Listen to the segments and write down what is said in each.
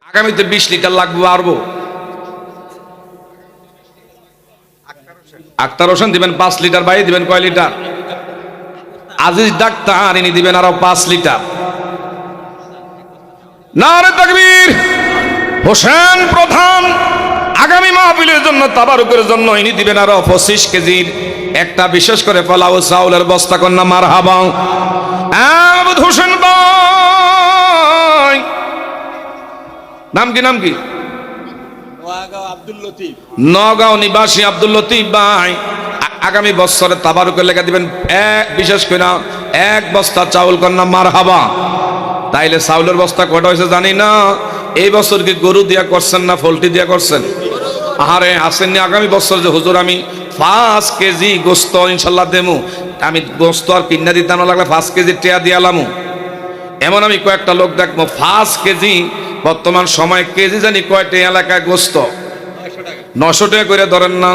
আগামীতে 20 লিটার লাগবে আরবো। আক্তার হোসেন দিবেন 5 লিটার, ভাই দিবেন কয় লিটার? আজিজ ডাক্তার ইনি দিবেন আরো 5 লিটার। নারে তাকবীর। হোসেন প্রধান আগামী মাহফিলের জন্য তাবারুকের জন্য ইনি দিবেন আরো 25 কেজির একটা বিশেষ করে পোলাও চাউলের বস্তা। কন্যা মারহাবা। আহমদ হোসেন ভাই, নাম কি? নাম কি? নগাঁও নিবাসী আব্দুল লতিফ ভাই আগামী বছরে তাবারুকের লেখা দিবেন বিশেষ করে 1 বস্তা চাউল। কন্যা মারহাবা। তাইলে চাউলের বস্তা কটা হয়েছে জানি না। এই বছর কি গরু দিয়া করছেন না পোল্ট্রি দিয়া করছেন? আরে আসেননি। আগামী বছর যে হুজুর আমি 5 কেজি গোস্ত ইনশাল্লাহ দেবো, আমি গোস্ত আর কিনা দিতে না লাগলে 5 কেজি টেয়া দিয়ালামু, এমন আমি কয়েকটা লোক দেখবো। 5 কেজি বর্তমান সময় কেজি জানি কয়টা এলাকায় গোস্ত 900 টাকা করে ধরেন না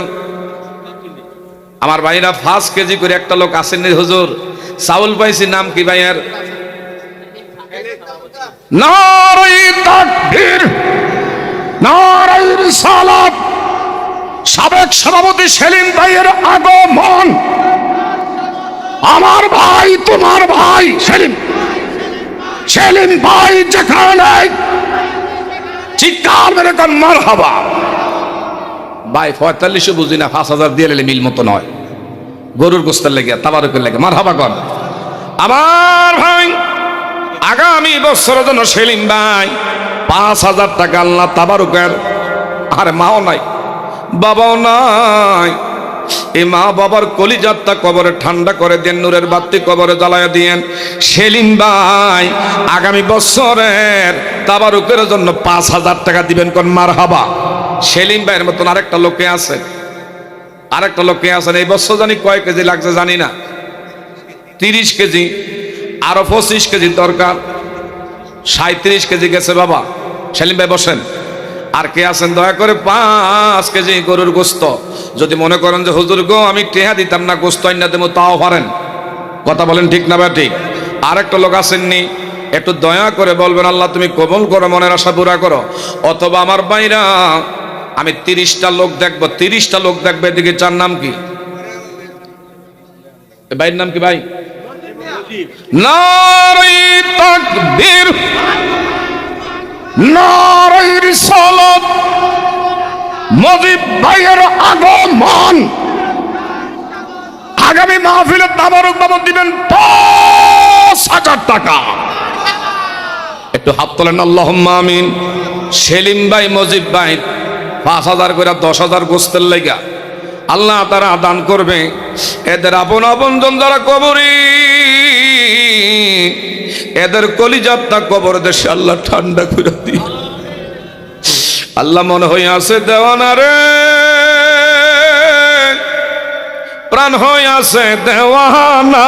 আমার ভাইরা। 5 কেজি করে একটা লোক আসেননি হুজুর চাউল পাইছি। নাম কি ভাইয়ের? নারে তাকবীর, নারে রিসালাত। সাবেক সভাপতি সেলিম ভাইয়ের আগমন। আমার ভাই, তোমার ভাই সেলিম ভাই যেখানে চিৎকার মেরে কোন মারহাবা। ভাই 45 বুঝি না, 5000 দিয়ে নিলে মিল মতো নয়। গরুর গোস্তের লেগে তাবারুকের লেগে মারহাবা কর। আমার ভাই আগামী বছরের জন্য সেলিম ভাই 5000 টাকা আল্লাহ তাবারুকের। আর মাও নাই, বাবাও নাই। এই মা বাবার কলিজাতটা কবরে ঠান্ডা করে দেন, নূরের বাতি কবরে জ্বালায় দিয়েন। সেলিম ভাই আগামী বছরের তাবারুকের জন্য 5000 টাকা দিবেন। কোন মারহাবা। সেলিম ভাইয়ের মতন আরেকটা লোকে আছেন, এই বছর জানি কয় কেজি লাগছে জানি না, 30 কেজি, আরো 25 কেজি দরকার, 37 কেজি গেছে বাবা। সেলিম ভাই বসেন। আর কে আছেন দয়া করে 5 কেজি গরুর গোস্ত। যদি মনে করেন যে হুজুর গো আমি টেহা দিতাম না, গোস্ত আইনা দেবো, তাও পারেন। কথা বলেন ঠিক না? ঠিক। আরেকটা লোক আসেননি, একটু দয়া করে বলবেন আল্লাহ তুমি কবুল করো, মনের আশা পুরা করো। অথবা আমার ভাইরা আমি 30টা লোক দেখবো, 30টা লোক দেখবে। এদিকে চার নাম কি? ভাইয়ের নাম কি ভাই? নারে তাকবীর, নারে রিসালাত। মুজিব ভাইয়ের আগমন। আগামী মাহফিলে তাবারুক বাবদ দিবেন 5000 টাকা। একটু হাত তোলেন আল্লাহুম্মা আমিন। সেলিম ভাই, মুজিব ভাই 5000 করে 10000 গোস্তের লাইগা আল্লাহ তারা দান করবে। এদের আপন আপনজন যারা কবরে, এদের কলিজাতটা কবর দেশে আল্লাহ ঠান্ডা করে দি। আল্লাহ মনে হয়ে আছে দেওয়ানা রে, প্রাণ হয়ে আছে দেওয়ানা।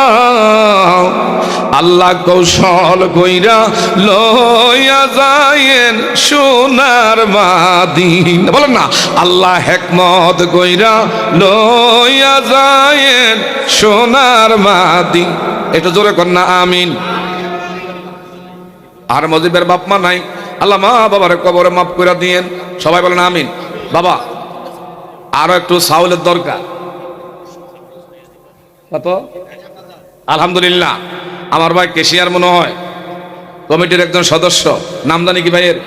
আল্লাহ কৌশল কইরা লইয়া যায়েন সোনার মাদিনা। বলেন না, আল্লাহ হিকমত কইরা লইয়া যায়েন সোনার মাদিনা। একটু জোরে কর না আমিন। আর মুজিবের বাপ মা নাই, আল্লাহ মা বাবার কবরে মাফ করে দিয়েন। সবাই বলেন আমিন। বাবা আরো একটু চাউলের দরকার। কত? আলহামদুলিল্লাহ। আমার ভাই কেশিয়ার মনে হয় কমিটির একজন সদস্য, নাম জানি কি ভাইয়ের?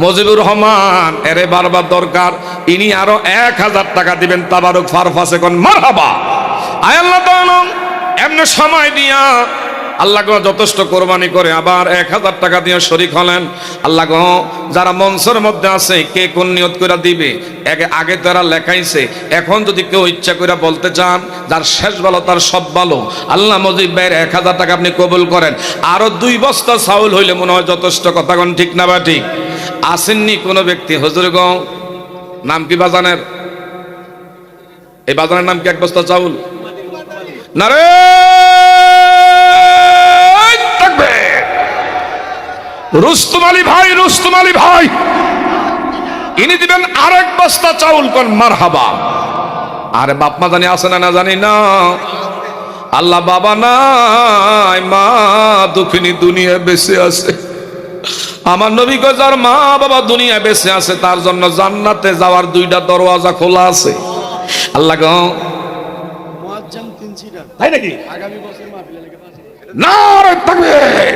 মুজিবুর রহমান। এরে বারবার দরকার, ইনি আরো 1000 টাকা দিবেন তাবারুক ফারফাসে। কোন মারহাবা। আয় আল্লাহ তাআলা এমন সময় দিয়া আল্লাহ গো যথেষ্ট কোরবানি করে আবার 1000 টাকা দিয়ে শরীক হলেন। আল্লাহ গো যারা মঞ্চের মধ্যে আছে কে কোন নিয়ত করে দিবে আগে তারা লেখাইছে। এখন যদি কেউ ইচ্ছা করে বলতে চান, যার শেষ ভালো তার সব ভালো। আল্লাহ মুজিব ভাইয়ের 1000 টাকা আপনি কবুল করেন। আরো 2 বস্তা চাউল হইলে মনে হয় যথেষ্ট। কথা কোন ঠিক না বা ঠিক? আসেননি কোনো ব্যক্তি? হুজুর গো নাম কি বাজানের? এই বাজানের নাম কি? 1 বস্তা চাউল। না রে রুস্তম আলী ভাই, রুস্তম আলী ভাই ইনি দিবেন আরেক বস্তা চাউল। কোন মারহাবা। আরে বাপ মা জানি আছে না জানি না। আল্লাহ বাবা নাই, মা দুঃখিনী দুনিয়া বেঁচে আছে। আমার নবী কয় যার মা বাবা দুনিয়ায় বেঁচে আছে তার জন্য জান্নাতে যাওয়ার দুইটা দরওয়াজা খোলা আছে। আল্লাহ গো মুয়াজ্জাম 3 সিটার তাই নাকি? আগামী বছর মাহফিলে লেগে পাশে নারে তাকবীর।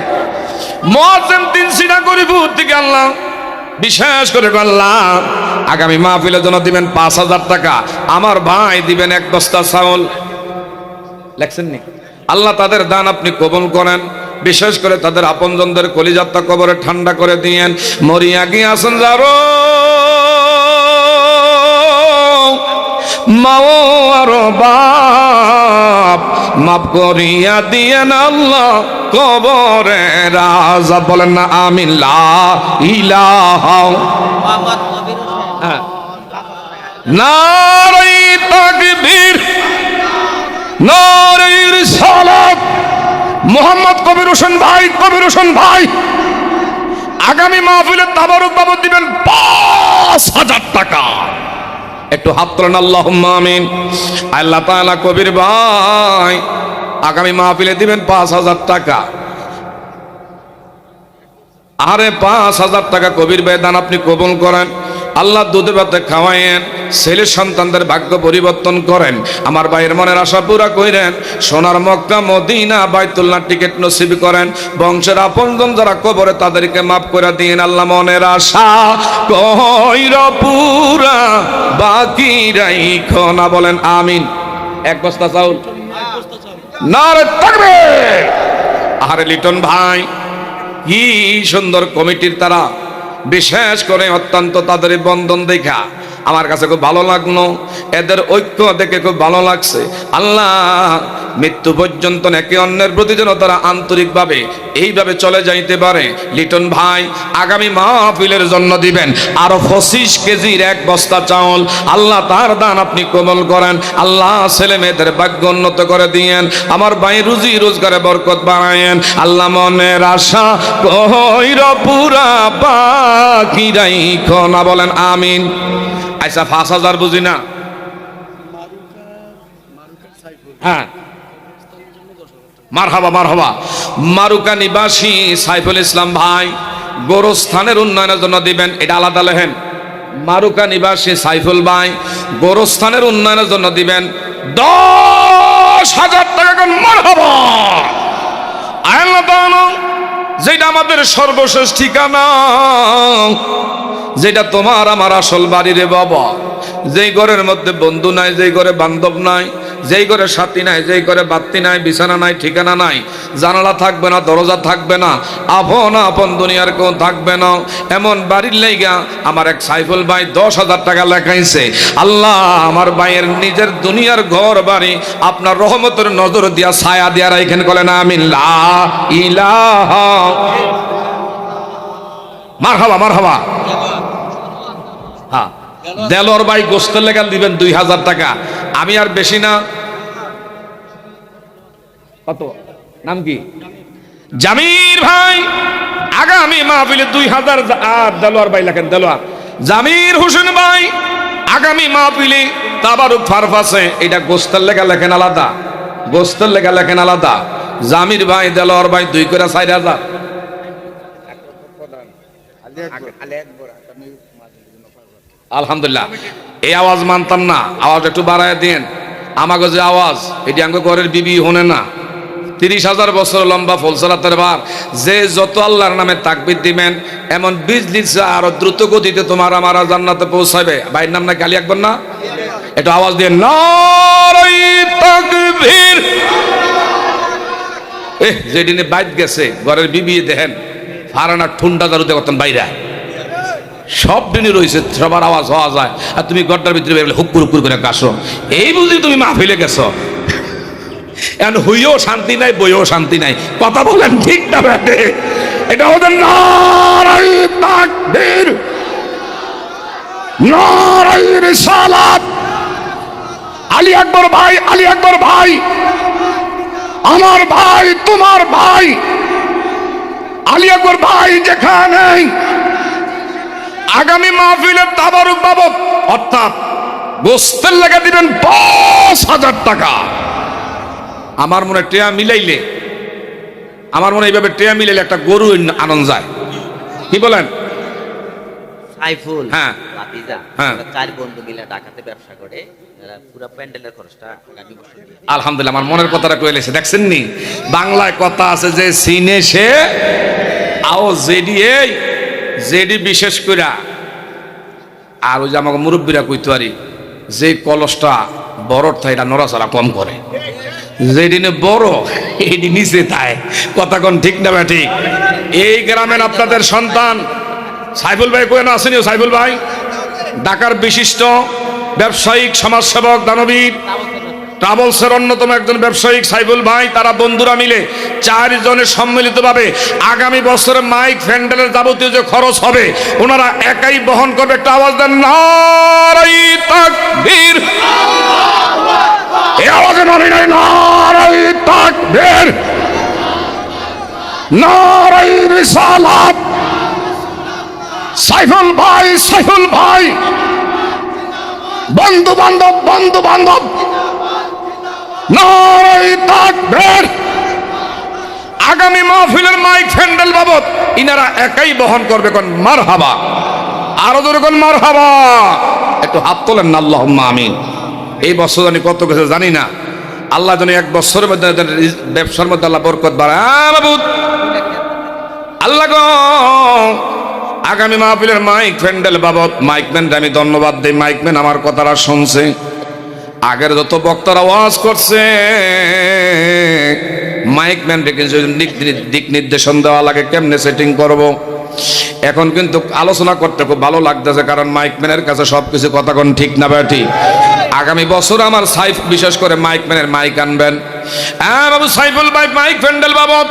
মুয়াজ্জিন 3 সিটা করিব থেকে আল্লাহ বিশেষ করে আল্লাহ আগামী মাহফিলের জন্য দিবেন 5000 টাকা, আমার ভাই দিবেন 1 বস্তা চাউল। লেখছেন নি? আল্লাহ তাদের দান আপনি কবুল করেন, বিশেষ করে তাদের আপনজনদের কলিজাতটা কবরে ঠান্ডা করে দিয়েন। মরিয়া গিয়াছেন যারো মাও আর বাপ মাফ করিয়া দিয়েন আল্লাহ কবরে রাজা। বলেন না আমিন। লা ইলাহা মোহাম্মদ কবির হোসেন নারে তাকবীর নারে রিসালাত। মোহাম্মদ কবির হোসেন ভাই, কবির হোসেন ভাই আগামী মাহফিলে তাবারুক বাবদ দিবেন 5000 টাকা। একটু হাত তোলেন আল্লাহুম্মা আমিন। আল্লাহ তাআলা কবির ভাই আগামী মাহফিলে দিবেন 5000 টাকা। আরে 5000 টাকা কবির ভাই দান আপনি কবুল করেন। আল্লাহ দুধে ভাতে খাওয়ায়েন, ছেলে সন্তানদের ভাগ্য পরিবর্তন করেন, আমার ভাইয়ের মনের আশা পুরা করেন, সোনার মক্কা মদিনা বাইতুল্লাহ টিকিট নসিব করেন, বংশের আপনজন যারা কবরে তাদেরকে মাফ করে দিন। আল্লাহ মনের আশা কইরা পুরা বাকি রাইখো না। বলেন আমিন। 1 বস্তা চাউল নারে তাকবীর। আরে লিটন ভাই কি সুন্দর কমিটির তারা, বিশেষ করে অত্যন্ত তাদের বন্ধন দেখা আমার কাছে খুব ভালো লাগলো, এদের ঐক্য দেখে খুব ভালো লাগছে। আল্লাহ মৃত্যু পর্যন্ত একে অন্যের প্রতি যেন তারা আন্তরিকভাবে এইভাবে চলে যাইতে পারে। লিটন ভাই আগামী মাহফিলের জন্য দিবেন আরো 25 কেজির 1 বস্তা চাউল। আল্লাহ তার দান আপনি কবুল করেন। আল্লাহ ছেলে মেয়েদের ভাগ্য উন্নত করে দিয়েন, আমার ভাই রুজি রোজগারে বরকত বাড়ায়েন। আল্লাহ মনের আশা কইরা পুরা বাকি রাইখো না। বলেন আমিন। আচ্ছা 5000 বুঝি না? হ্যাঁ মারহাবা মারহাবা। মারুকা নিবাসী সাইফুল ইসলাম ভাই গোরস্থানের উন্নয়নের জন্য দিবেন, এটা আলাদা লেহেন। মারুকা নিবাসী সাইফুল ভাই গোরস্থানের উন্নয়নের জন্য দিবেন 10,000 টাকা। মারহাবা। আল্লাহ তাআলা যেটা আমাদের সর্বশেষ ঠিকানা, যেটা তোমার আমার আসল বাড়ি রে বাবা, যেই ঘরের মধ্যে বন্ধু নাই, যেই ঘরে বান্ধব নাই, যেই ঘরে সাথী নাই, যেই ঘরে বাত্তি নাই, বিছানা নাই, ঠিকানা নাই, জানালা থাকবে না, দরজা থাকবে না, আপন আপন দুনিয়ার কেউ থাকবে না, এমন বাড়ির লাইগা আমার এক সাইফুল ভাই 10,000 টাকা লেখাইছে। আল্লাহ আমার ভাইয়ের নিজের দুনিয়ার ঘর বাড়ি আপনার রহমতের নজর দিয়া ছায়া দিয়া রাখেন। বলেন আমিন। লা ইলাহা মারহাবা মারহাবা। হ্যাঁ দেলোয়ার ভাই গোস্তের লেগান দিবেন 2000 টাকা। আমি আর বেশি না, কত নাম কি? জামির ভাই আগামী মাহফিলে 2000। আর দেলোয়ার ভাই লেখেন দেলোয়ার। জামির হোসেন ভাই আগামী মাহফিলে তাবারুক ফারফাসে, এটা গোস্তের লেখা লেখেন আলাদা, গোস্তের লেখা লেখেন আলাদা। জামির ভাই দেলোয়ার ভাই 2 করে 4000। আলহামদুলিল্লাহ। এই আওয়াজ মানতাম না, আওয়াজ একটু বাড়ায় দিন। আমাকে যে আওয়াজ এটি আমাকে ঘরের বিবি হনে না। 30,000 বছর লম্বা ফলসলাতের বার, যে যত আল্লাহর নামে তাকবীর দিবেন এমন বিজলি আরো দ্রুত গতিতে তোমার আমার জান্নাতে পৌঁছাবে। ভাইয়ের নাম না আলী আকবর না? একটু আওয়াজ দিয়ে নারে তাকবীর। যেদিনে বাইত গেছে ঘরের বিবি দেখেন ফারানা ঠুন্ডা দারুতে কতন বাইরা সব দিনই রয়েছে, সবার আওয়াজ হওয়া যায়, আর তুমি ঘরটার ভিতরে বেরোলে হুকুর হুকুর করে কাশো। এই বুঝি তুমি মাহফিলে গেছো। এখন হইও শান্তি নাই, বইও শান্তি নাই। কথা বলেন ঠিক না ব্যাটে? এটা ওদের নারে তাকবীর নারে রিসালাত। আলী আকবর ভাই, আলী আকবর ভাই আমার ভাই, তোমার ভাই আলী আকবর ভাই যেখানে আগামী মাহফিলের তাবারুক বাবদ অর্থাৎ গোস্তের লেগে দিবেন 50,000 টাকা। আমার মনে টেয়া মিলাইলে, আমার মনে এইভাবে টেয়া মিলাইলে একটা গরু আনন্দ যায়। কি বলেন? সাইফুল হ্যাঁ। ভাতিজা হ্যাঁ। ওরা 4 বন্ধু মিলে ঢাকাতে ব্যবসা করে, এরা পুরো প্যান্ডেলের খরচটা আগামী বছর দিয়ে দিবে। আলহামদুলিল্লাহ, আমার মনের কথাটা কইলেছে, দেখছেন নি? বাংলায় কথা আছে যে সিনে সে আও জেডি, এই জেডি বিশেষ কইরা। আর ওই যে আমাকে মুরব্বীরা কইতে পারি যে কলসটা বড় থাকে এটা নড়াচড়া কম করে, যেদিনে বড় এইটি নিচে তাই। কথা কোন ঠিক না ভাই? ঠিক। এই গ্রামের আপনাদের সন্তান সাইফুল ভাই কোয়েন আসেনি? সাইফুল ভাই ঢাকার বিশিষ্ট ব্যবসায়িক সমাজসেবক দানবীর ট্রাভেলসের অন্যতম একজন ব্যবসায়িক সাইফুল ভাই, তারা বন্ধুরা মিলে 4 জনের সম্মিলিতভাবে আগামী বছরে মাইক প্যান্ডেলের যাবতীয় যে খরচ হবে ওনারা একাই বহন করবে। একটা আওয়াজ দেন, নারাই তাকবীর। এই আওয়াজে নারী নাই, নারাই তাকবীর, নারাই রিসালাত। সাইফুল ভাই, সাইফুল ভাই, বন্ধু বান্ধব, বন্ধু বান্ধব, নারাই তাকবীর। আগামী মাহফিলের মাইক প্যান্ডেল বাবদ ইনারা একাই বহন করবে। কোন মারহাবা, আরো জোরে কোন মারহাবা। একটু হাত তোলেন না, আল্লাহুম্মা আমিন। এই বছর আমি কত কিছু জানি না, আল্লাহ জানি এক বছরের মধ্যে ব্যবসার মধ্যে আল্লাহ বরকত বাড়ায়। বাবু আল্লাহ গো, আগামী মাহফিলের মাইক প্যান্ডেল বাবদ মাইকম্যান আমি ধন্যবাদ দিই। মাইকম্যান আমার কথাটা শুনছে, আগের যত বক্তারা ওয়াজ করছে মাইকম্যান দিক নির্দেশন দেওয়া লাগে কেমনে সেটিং করব। এখন কিন্তু আলোচনা করতে খুব ভালো লাগতেছে, কারণ মাইকম্যানের কাছে সবকিছু কথা কোন ঠিক না ভাই? ঠিক। আগামী বছর আমার সাইফ বিশেষ করে মাইকম্যানের মাইক আনবেন। হ্যাঁ বাবু, সাইফুল ভাই মাইক প্যান্ডেল বাবদ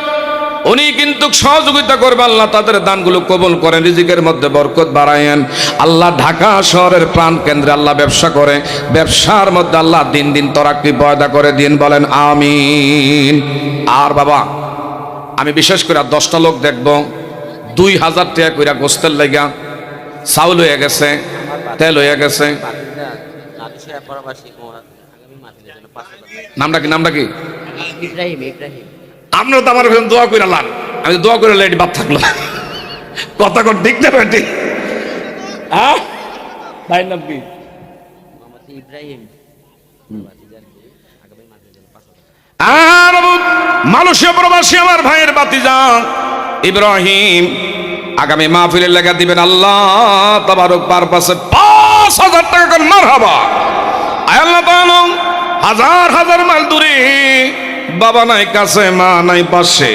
উনি কিন্তু সহযোগিতা করবে। আল্লাহ তাদের দানগুলো কবুল করেন, রিজিকের মধ্যে বরকত বাড়ায়েন। আল্লাহ ঢাকা শহরের প্রাণ কেন্দ্রে আল্লাহ ব্যবসা করে, ব্যবসার মধ্যে আল্লাহ দিন দিন তরাক্কি পয়দা করে দিন, বলেন আমিন। আর বাবা আমি বিশেষ করে 10টা লোক দেখব 2000 টাকা কইরা গোস্তের লাগা চাউল হয়ে গেছে, তেল হয়ে গেছে। ভাতিজা নাদিসা পরবাসী আগামী মাহফিলের জন্য 5,000 টাকা। নামটা কি? নামটা কি? ইব্রাহিম। ইব্রাহিম আপনারা তো আমার কাছে দোয়া করে লান, আমি দোয়া করে লাইট বাদ থাকলো। কথা কোন ঠিক না বেটি? হ্যাঁ ভাই নাম কি? মোহাম্মদ ইব্রাহিম। ভাতিজার আগামী মাহফিলের জন্য 5,000 টাকা। আর মালয়েশিয়া প্রবাসী আমার ভাইয়ের ভাতিজা ইব্রাহিম আগামী মাহফিলের লেখা দিবেন আল্লাহ তাবারক পারপাসে 5,000 টাকা করে। মারহাবা। আয় আল্লাহ তাআলা, হাজার হাজার মাইল দূরে বাবা নাই কাছে, মা নাই পাশে,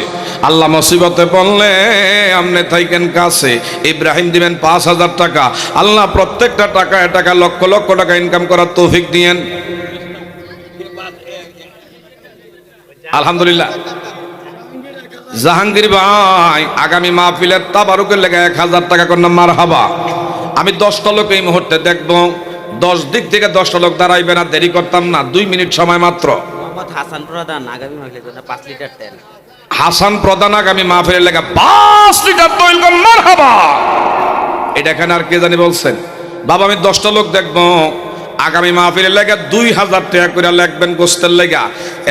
আল্লাহ মুসিবতে পড়লে আমনে থাইকেন কাছে, ইব্রাহিম দিবেন 5,000 টাকা। আল্লাহ প্রত্যেকটা টাকা টাকা লক্ষ লক্ষ টাকা ইনকাম করার তৌফিক দিয়েন। আলহামদুলিল্লাহ। জাহাঙ্গীর ভাই আগামী মাহফিলের তাবারুকের লেগে 1000 টাকা করলাম। মারহাবা। আমি 10টা লোক এই মুহূর্তে দেখব, 10 দিক থেকে 10টা লোক দাঁড়াইবে না, দেরি করতাম না, 2 মিনিট সময় মাত্র। মোহাম্মদ হাসান প্রধান আগামী মাহফিলের জন্য 5 লিটার তেল। হাসান প্রধান আগামী মাহফিলের লেগে 5 লিটার তৈল কর। মারহাবা। এটা এখানে আর কে জানি বলছেন? বাবা আমি 10টা লোক দেখব, আগামী মাহফিলের লেগে 2000 টাকা করে লিখবেন গোস্তের লেগা।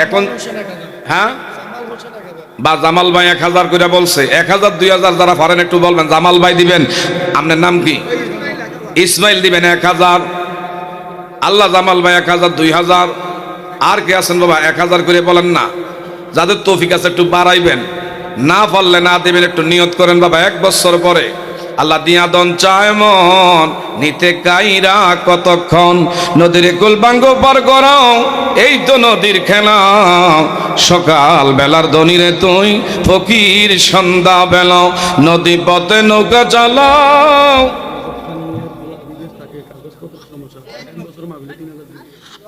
এখন হ্যাঁ বা জামাল ভাই 1000 করে বলছে, 1000 2000 যারা পারেন একটু বলবেন। জামাল ভাই দিবেন, আপনার নাম কি? ইসমাইল দিবেন 1000। আল্লাহ জামাল ভাই 1000 2000। আর কে আছেন বাবা 1000 করে বলেন না? যাদের তৌফিক আছে একটু বাড়াইবেন, না পারলে না দিবেন। একটু নিয়ত করেন বাবা, 1 বছর পরে আল্লাহ দিয়া দন চায় মন নিতে কাইরা কতক্ষণ, নদীর কুল বাঙ্গ পার করাও এই তো নদীর খেলা, সকাল বেলার দনিরে তুই ফকির সন্ধ্যা বেলা, নদী পথে নৌকা চালাও।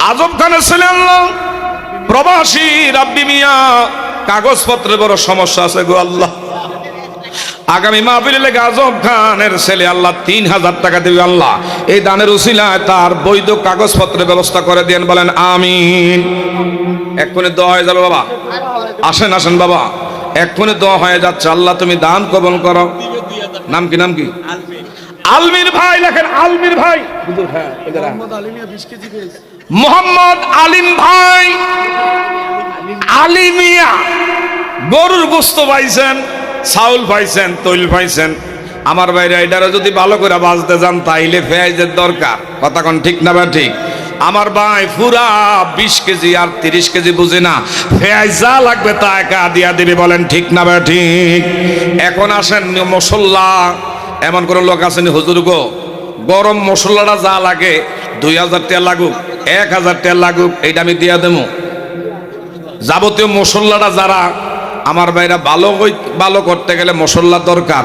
আজব খানের ছেলে আল্লাহ প্রবাসী রাব্বি মিয়া, কাগজপত্রে বড় সমস্যা আছে গো আল্লাহ। আগামী মাহফিলে লেগে আজব খানের ছেলে আল্লাহ 3000 টাকা দেবে। আল্লাহ এই দানের উসিলায় তার বৈধ কাগজপত্রের ব্যবস্থা করে দেন, বলেন আমিন। এক্ষুনি দোয়া হয়ে যাবে বাবা, আসেন আসেন বাবা, এক্ষুনি দোয়া হয়ে যাচ্ছে। আল্লাহ তুমি দান কবুল করো। নাম কি? নাম কি? আলমির ভাই লেখেন, আলমির ভাই। মোহাম্মদ আলিমিয়া 20 কেজি পেয়েছে। মোহাম্মদ আলিম ভাই, আলিমিয়া গরুর গোস্ত পাইছেন, চাউল পাইছেন, তৈল পাইছেন। আমার ভাইরা এটারে যদি ভালো করে বাঁচতে যান তাইলে পেঁয়াজের দরকার, কথা কোন ঠিক না বা ঠিক? আমার ভাই পুরা 20 কেজি আর 30 কেজি বুঝে না, পেঁয়াজ যা লাগবে তা একা দিয়া দিবি, বলেন ঠিক না বা ঠিক? এখন আসেন মশলা, এমন কোন লোক আসেনি হুজুর গো গরম মশলাটা যা লাগে 2000 টাকা লাগুক 1000 টাকা লাগুক এইটা আমি দিয়া দেবো। যাবতীয় মশলাটা যারা আমার ভাইরা ভালো করতে গেলে মশলা দরকার।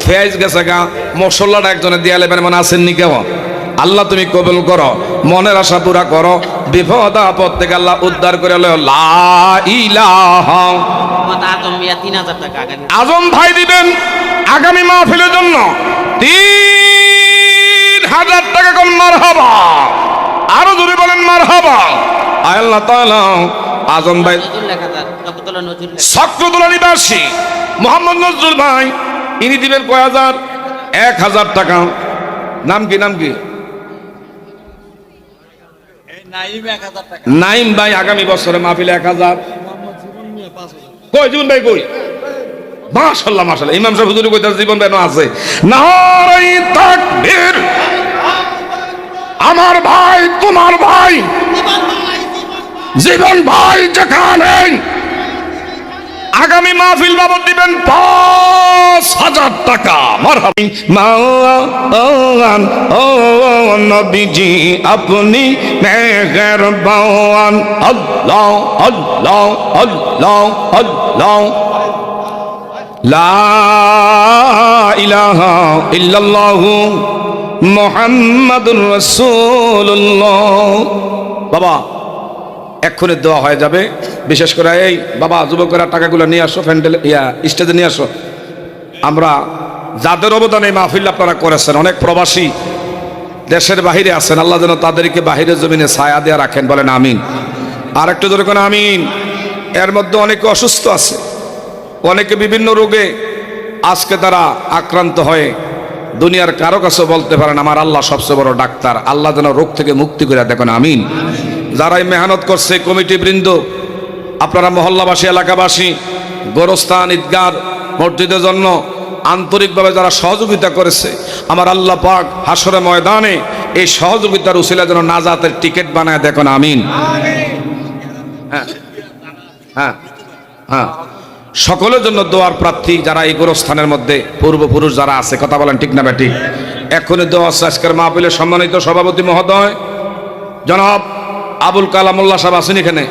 পেঁয়াজ গেছে গা, মশলাটা একজনে দিয়া লেবেন মনে আসেননি কেউ? আল্লাহ তুমি কবুল করো, মনের আশা পুরা করো, বিপদ আপদ থেকে আল্লাহ উদ্ধার করে লা ইলাহা। আজম মিয়া 3000 টাকা আগামী আজম ভাই দিবেন আগামী মাহফিলের জন্য 3000 টাকা। কোন মারহাবা, আরো জোরে বলেন মারহাবা। আয় আল্লাহ তাআলা আজম ভাই নজরুল লেখা তার চকতলা নজরুল লেখা। চক্রতলা নিবাসী মোহাম্মদ নজরুল ভাই, ইনি দিবেন কয় হাজার? 1000 টাকা। নাম কি? নাম কি? নাইম ভাই আগামী বছরে মাহফিলে 1000। কই জীবন ভাই কই? মাশাআল্লাহ মাশাআল্লাহ, ইমাম সাহেব হুজুর কইতাছে জীবন ভাই আছে। নারে তাকবীর। আমার ভাই তোমার ভাই জীবন ভাই যেখানে আগামী মাহফিল বাবদ দিবেন 5000 টাকা। মারহাবা। মাওলান ও নবীজি আপনি মেহেরবান। আল্লাহ আল্লাহ আল্লাহ আল্লাহ লা ইলাহা ইল্লাল্লাহু মুহাম্মাদুর রাসূলুল্লাহ। বাবা এক্ষুনি দোয়া হয়ে যাবে। বিশেষ করে এই বাবা যুবকেরা টাকাগুলো নিয়ে আসো, ফ্যান্ডেল স্টেজে নিয়ে আসো। আমরা যাদের অবদান এই মাহফিল আপনারা করেছেন, অনেক প্রবাসী দেশের বাহিরে আছেন, আল্লাহ যেন তাদেরকে বাহিরের জমিনে ছায়া দিয়ে রাখেন, বলেন আমিন। আর একটু জোরে করে আমিন। এর মধ্যে অনেকে অসুস্থ আছে, অনেকে বিভিন্ন রোগে আজকে তারা আক্রান্ত হয়ে দুনিয়ার কারো কাছে বলতে পারেন আমার আল্লাহ সবচেয়ে বড় ডাক্তার, আল্লাহ যেন রোগ থেকে মুক্তি করে দেখেন, আমিন। যারাই মেহনত করছে কমিটি বৃন্দ, আপনারা মহল্লাবাসী এলাকাবাসী, গোরস্থান ঈদগাহ মসজিদের জন্য আন্তরিকভাবে যারা সহযোগিতা করেছে, আমার আল্লাহ পাক হাসরে ময়দানে এই সহযোগিতার উসিলা যেন নাজাতের টিকিট বানায় দেখেন, আমিন। হ্যাঁ হ্যাঁ হ্যাঁ, সকলের জন্য দোয়ার প্রার্থী যারা এই গোরস্থানের মধ্যে পূর্বপুরুষ যারা আছে, কথা বলেন ঠিক না বেটি? এখনই দোয়া আছে। আজকের মাহফিলের সম্মানিত সভাপতি মহোদয় জনাব আবুল কালামুল্লাহ সাহেব আছেন এখানে,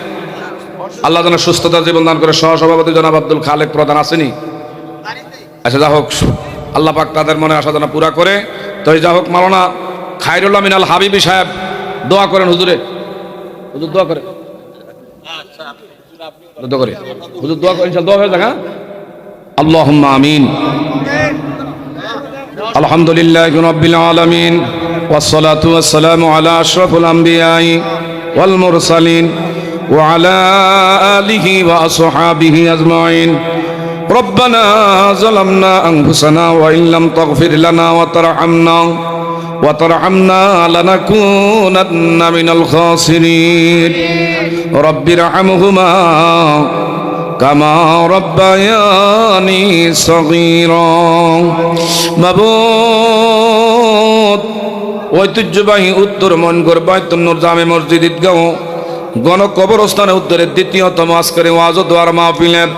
আল্লাহ যেন সুস্থতার জীবন দান করে। সহসভাপতি জনাব আব্দুল খালেক প্রধান আসেনি? আচ্ছা যা হোক, আল্লাহ পাক তাদের মনে আশা যেন পুরা করে। তো যা হোক, মাওলানা খায়রুল আমিন আল হাবিবি সাহেব দোয়া করেন। হুজুরে হুজুর দোয়া করে, দোয়া করে হুজুর দোয়া করেন, দোয়া হয়ে যাক। হ্যাঁ, আল্লাহুম্মা আমিন। আলহামদুলিল্লাহি রাব্বিল আলামিন ওয়াসসালাতু ওয়াসসালামু আলা আশরাফিল আমবিয়াই ওয়াল মুরসালিন ওয়া আলা আলিহি ওয়া আসহাবিহি আজমাইন। রব্বানা যালামনা আনফুসানা ওয়া ইল্লাম তাগফির লানা ওয়া তারহামনা লানাকুনান্না মিনাল খাসিরিন। রব্বিরহামহুমা কামা রব্বায়ানি সগীরা। মাবুদ ঐতিহ্যবাহী উত্তর মনগড় বাইতুন নূর জামে মসজিদ ঈদগাহ গণ কবরস্থানে উত্তরের দ্বিতীয়তম আজকের ওয়াজ ও দোয়ার মাহফিলের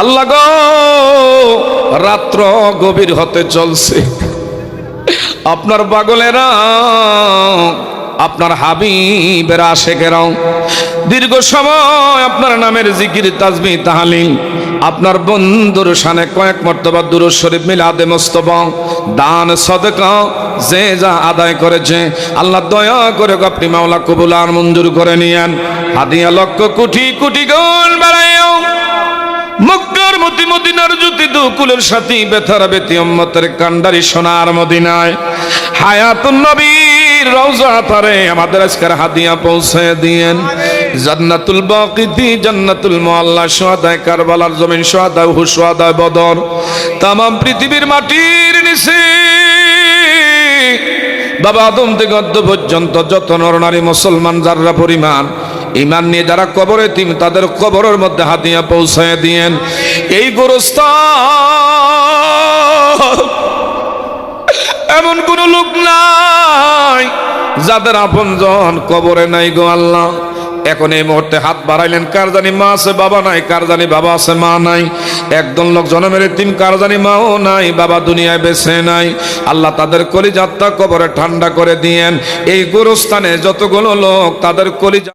আল্লাহ গো, রাত্র গভীর হতে চলছে, আপনার পাগলেরা, আপনার হাবিবেরা আশেকেরাও দীর্ঘ সময় আপনার নামের জিকির তাসবিহ তাহলিল, আপনার বন্ধুর শানে কয়েক মর্তবা দুরূদ শরীফ মিলাদে মুস্তফা দান সদকা যে যা আদায় করেছে, আল্লাহ দয়া করে আপনি মাওলা কবুল আর মঞ্জুর করে নিয়েন। হাদিয়া লক্ষ কোটি কোটি গুণ বাড়াইও। মক্কার মতি মদিনার জ্যোতি দুকুলের সাথী বেথার বেতি উম্মতের কান্ডারি সোনার মদিনায় হায়াতুন নবীর রওজা পারে আমাদের আজকের হাদিয়া পৌঁছে দিয়েন। জান্নাতুল বাকিতি, জান্নাতুল মুআল্লা, শুহাদায়ে কারবালার জমিন, শুহাদায়ে উহুদ, শুহাদায়ে বদর, তামাম পৃথিবীর মাটির নিচে বাবা আদম থেকে অদ্য পর্যন্ত যত নরনারী মুসলমান যারা পরিমাণ ঈমান নিয়ে যারা কবরে তিম, তাদের কবরের মধ্যে হাদিয়া পৌঁছায় দিয়েন। এই গোরস্থান এমন কোন লোক নাই যাদের আপনজন কবরে নাই গো আল্লাহ। এখন এই মুহূর্তে হাত বাড়াইলেন, কার জানি মা আছে বাবা নাই, কার জানি বাবা আছে মা নাই। একদল লোক জন্মের এতিম, কার জানি মাও নাই, বাবা দুনিয়ায় বেঁচে নাই। আল্লাহ তাদের কলিজাতটা কবরে ঠান্ডা করে দিয়েন। এই গোরস্থানে যতগুলো লোক তাদের কলিজা